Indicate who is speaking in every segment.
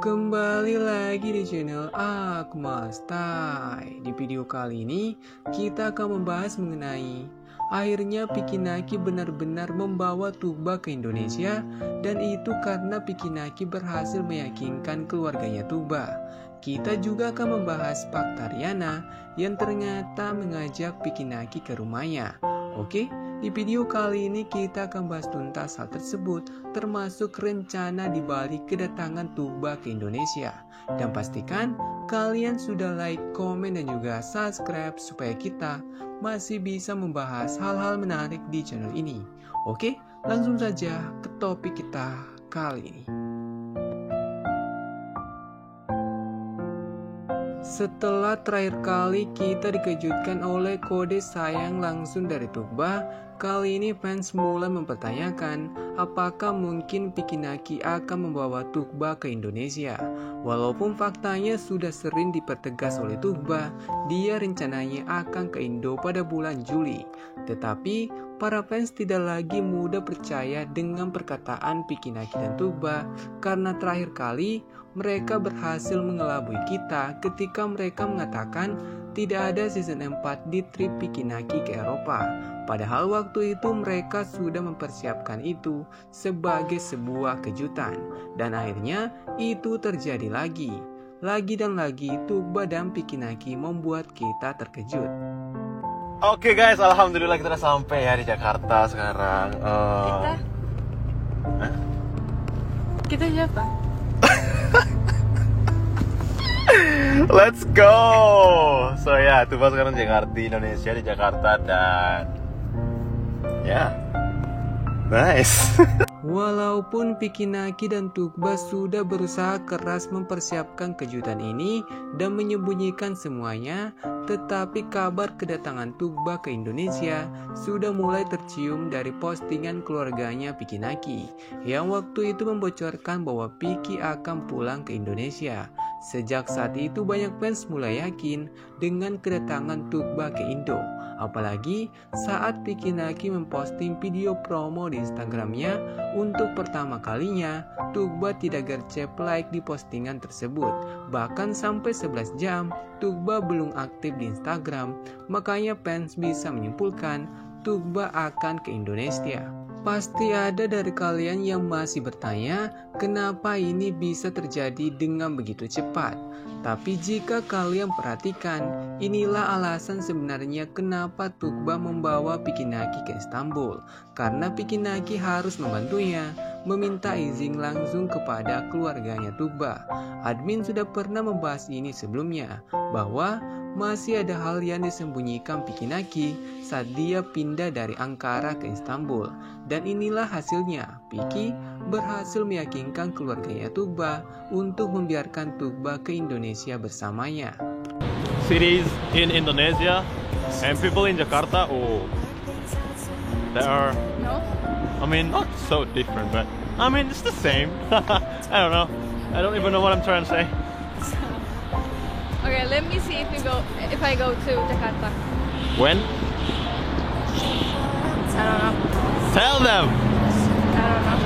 Speaker 1: Kembali lagi di channel Aku Mas Tai. Di video kali ini kita akan membahas mengenai akhirnya Pikinaki benar-benar membawa Tuba ke Indonesia, dan itu karena Pikinaki berhasil meyakinkan keluarganya Tuba. Kita juga akan membahas Pak Taryana yang ternyata mengajak Pikinaki ke rumahnya. Oke, di video kali ini kita akan bahas tuntas hal tersebut, termasuk rencana dibalik kedatangan Tuba ke Indonesia. Dan pastikan kalian sudah like, komen, dan juga subscribe supaya kita masih bisa membahas hal-hal menarik di channel ini. Oke, langsung saja ke topik kita kali ini. Setelah terakhir kali kita dikejutkan oleh kode sayang langsung dari Tuba, kali ini fans mulai mempertanyakan apakah mungkin Pikinaki akan membawa Tuba ke Indonesia. Walaupun faktanya sudah sering dipertegas oleh Tuba, dia rencananya akan ke Indo pada bulan Juli. Tetapi para fans tidak lagi mudah percaya dengan perkataan Pikinaki dan Tuba, karena terakhir kali mereka berhasil mengelabui kita ketika mereka mengatakan tidak ada season 4 di trip Pikinaki ke Eropa. Padahal waktu itu mereka sudah mempersiapkan itu sebagai sebuah kejutan. Dan akhirnya itu terjadi lagi. Lagi dan lagi Tuba dan Pikinaki membuat kita terkejut.
Speaker 2: Oke guys, alhamdulillah kita udah sampai ya di Jakarta sekarang.
Speaker 3: Kita siapa?
Speaker 2: Let's go. So ya, Tuba sekarang di Indonesia, di Jakarta, dan ya, nice.
Speaker 1: Walaupun Pikinaki dan Tuba sudah berusaha keras mempersiapkan kejutan ini dan menyembunyikan semuanya, tetapi kabar kedatangan Tuba ke Indonesia sudah mulai tercium dari postingan keluarganya Pikinaki, yang waktu itu membocorkan bahwa Piki akan pulang ke Indonesia. Sejak saat itu banyak fans mulai yakin dengan kedatangan Tuba ke Indo. Apalagi saat Pikinaki memposting video promo di Instagramnya untuk pertama kalinya, Tuba tidak gercep like di postingan tersebut. Bahkan sampai 11 jam, Tuba belum aktif di Instagram. Makanya fans bisa menyimpulkan Tuba akan ke Indonesia. Pasti ada dari kalian yang masih bertanya, kenapa ini bisa terjadi dengan begitu cepat? Tapi jika kalian perhatikan, inilah alasan sebenarnya kenapa Tuba membawa Pikinaki ke Istanbul. Karena Pikinaki harus membantunya meminta izin langsung kepada keluarganya Tuba. Admin sudah pernah membahas ini sebelumnya, bahwa masih ada hal yang disembunyikan Pikinaki saat dia pindah dari Ankara ke Istanbul. Dan inilah hasilnya, Piki berhasil meyakinkan keluarganya Tuba untuk membiarkan Tuba ke Indonesia bersamanya.
Speaker 2: Cities in Indonesia and people in Jakarta, they are, I mean, not so different, but I mean, it's the same. I don't know. I don't even know what I'm trying to say.
Speaker 3: Okay, let me see if I go to Jakarta.
Speaker 2: When?
Speaker 3: I don't know.
Speaker 2: Tell them!
Speaker 3: I don't know.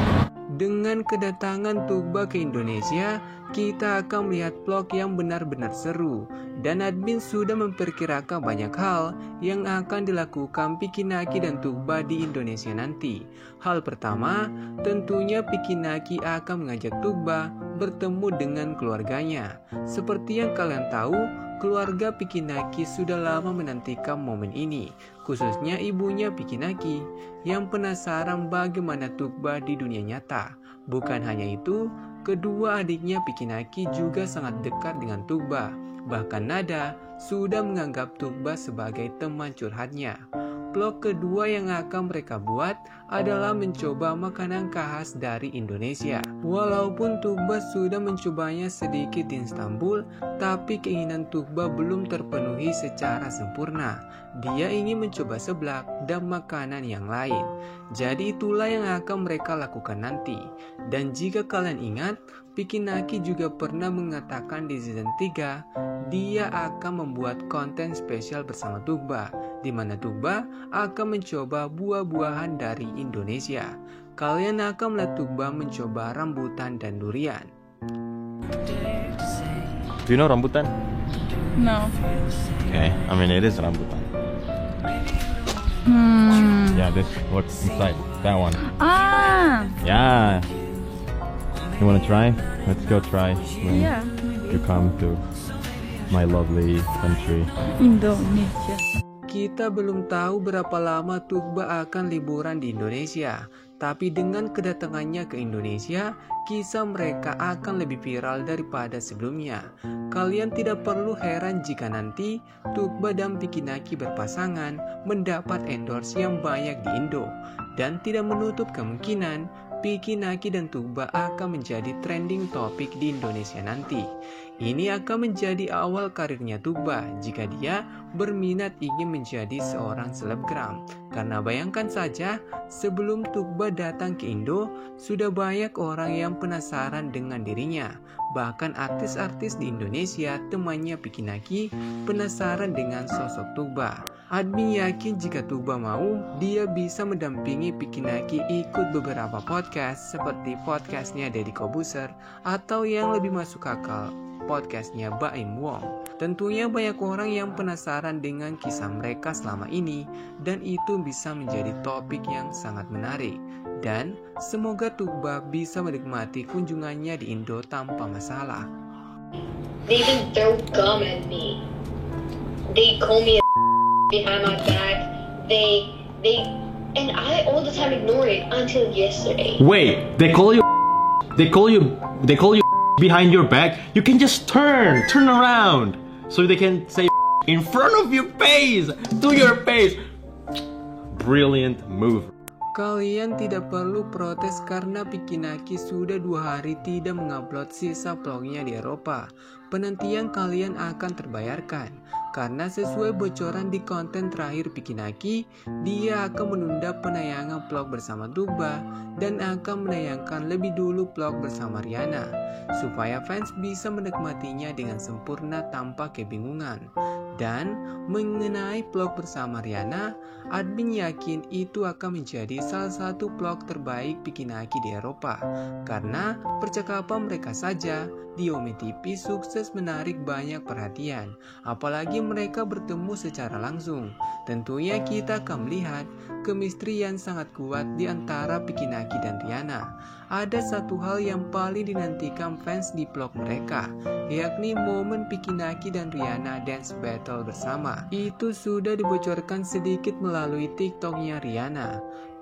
Speaker 1: Dengan kedatangan Tuba ke Indonesia, kita akan melihat vlog yang benar-benar seru. Dan admin sudah memperkirakan banyak hal yang akan dilakukan Pikinaki dan Tuba di Indonesia nanti. Hal pertama, tentunya Pikinaki akan mengajak Tuba bertemu dengan keluarganya. Seperti yang kalian tahu, keluarga Pikinaki sudah lama menantikan momen ini, khususnya ibunya Pikinaki yang penasaran bagaimana Tuba di dunia nyata. Bukan hanya itu, kedua adiknya Pikinaki juga sangat dekat dengan Tuba. Bahkan Nada sudah menganggap Tuba sebagai teman curhatnya. Vlog kedua yang akan mereka buat adalah mencoba makanan khas dari Indonesia. Walaupun Tuba sudah mencobanya sedikit di Istanbul, tapi keinginan Tuba belum terpenuhi secara sempurna. Dia ingin mencoba seblak dan makanan yang lain. Jadi itulah yang akan mereka lakukan nanti. Dan jika kalian ingat, Pikinaki juga pernah mengatakan di season 3 dia akan membuat konten spesial bersama Tuba, di mana Tuba akan mencoba buah-buahan dari Indonesia. Kalian akan melihat Tuba mencoba rambutan dan durian.
Speaker 2: Do you know rambutan?
Speaker 3: No.
Speaker 2: Okay, I mean it is rambutan. Yeah, this what's inside. That one.
Speaker 3: Ah.
Speaker 2: Yeah. You wanna try? Let's go try when
Speaker 3: Yeah.
Speaker 2: you come to my lovely country.
Speaker 3: Indonesia.
Speaker 1: Kita belum tahu berapa lama Tugba akan liburan di Indonesia, tapi dengan kedatangannya ke Indonesia, kisah mereka akan lebih viral daripada sebelumnya. Kalian tidak perlu heran jika nanti Tugba dan Pikinaki berpasangan mendapat endorse yang banyak di Indo, dan tidak menutup kemungkinan Pikinaki dan Tugba akan menjadi trending topik di Indonesia nanti. Ini akan menjadi awal karirnya Tugba jika dia berminat ingin menjadi seorang selebgram. Karena bayangkan saja, sebelum Tugba datang ke Indo, sudah banyak orang yang penasaran dengan dirinya. Bahkan artis-artis di Indonesia, temannya Pikinaki, penasaran dengan sosok Tugba. Admin yakin jika Tugba mau, dia bisa mendampingi Pikinaki ikut beberapa podcast seperti podcastnya Deddy Kobuser atau yang lebih masuk akal, podcastnya Baim Wong. Tentunya banyak orang yang penasaran dengan kisah mereka selama ini, dan itu bisa menjadi topik yang sangat menarik. Dan semoga Tugba bisa menikmati kunjungannya di Indo tanpa masalah.
Speaker 4: They even throw gum at me. They call me a behind my back. And I all the time ignore it until yesterday.
Speaker 2: Wait, they call you behind your back. You can just turn around so they can say in front of your face, to your face. Brilliant move.
Speaker 1: Kalian tidak perlu protes karena Pikinaki sudah 2 hari tidak mengupload sisa vlognya di Eropa. Penantian kalian akan terbayarkan, karena sesuai bocoran di konten terakhir Pikinaki, dia akan menunda penayangan vlog bersama Tugba dan akan menayangkan lebih dulu vlog bersama Rihanna, supaya fans bisa menikmatinya dengan sempurna tanpa kebingungan. Dan mengenai vlog bersama Rihanna, admin yakin itu akan menjadi salah satu vlog terbaik Pikinaki di Eropa, karena percakapan mereka saja di Ome TV sukses menarik banyak perhatian, apalagi mereka bertemu secara langsung. Tentunya kita akan melihat chemistry yang sangat kuat di antara Pikinaki dan Rihanna. Ada satu hal yang paling dinantikan fans di vlog mereka, yakni momen Pikinaki dan Rihanna dance battle bersama. Itu sudah dibocorkan sedikit melalui TikToknya Rihanna.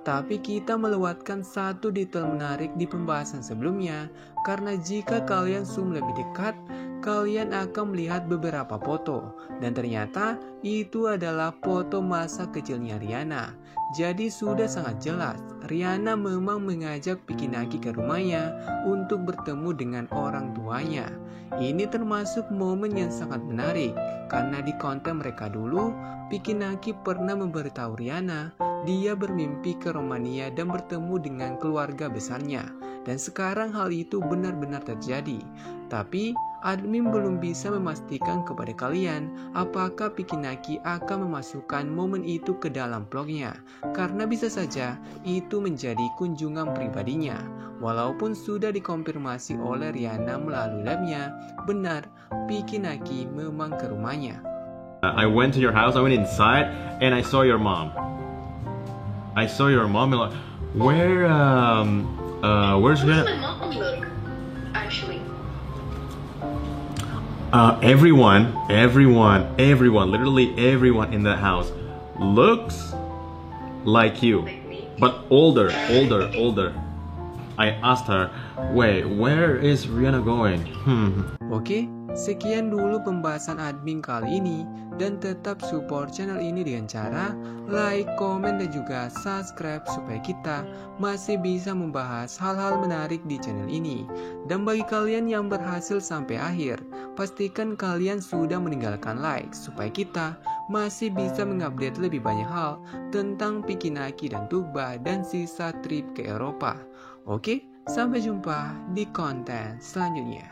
Speaker 1: Tapi kita melewatkan satu detail menarik di pembahasan sebelumnya, karena jika kalian zoom lebih dekat, kalian akan melihat beberapa foto, dan ternyata itu adalah foto masa kecilnya Rihanna. Jadi sudah sangat jelas, Rihanna memang mengajak Pikinaki ke rumahnya untuk bertemu dengan orang tuanya. Ini termasuk momen yang sangat menarik, karena di konten mereka dulu, Pikinaki pernah memberitahu Rihanna dia bermimpi ke Romania dan bertemu dengan keluarga besarnya. Dan sekarang hal itu benar-benar terjadi. Tapi admin belum bisa memastikan kepada kalian apakah Pikinaki akan memasukkan momen itu ke dalam vlognya, karena bisa saja itu menjadi kunjungan pribadinya. Walaupun sudah dikonfirmasi oleh Rihanna melalui labnya, benar Pikinaki memang ke rumahnya.
Speaker 2: I went to your house. I went inside and I saw your mom. And like, where's
Speaker 4: Where's
Speaker 2: Rihanna?
Speaker 4: my mom look? Actually.
Speaker 2: Everyone, literally everyone in the house looks like you,
Speaker 4: Like me.
Speaker 2: but older. I asked her, wait, where is Rihanna going?
Speaker 1: Oke, sekian dulu pembahasan admin kali ini, dan tetap support channel ini dengan cara like, komen, dan juga subscribe supaya kita masih bisa membahas hal-hal menarik di channel ini. Dan bagi kalian yang berhasil sampai akhir, pastikan kalian sudah meninggalkan like supaya kita masih bisa mengupdate lebih banyak hal tentang Pikinaki dan Tugba dan sisa trip ke Eropa. Oke, sampai jumpa di konten selanjutnya.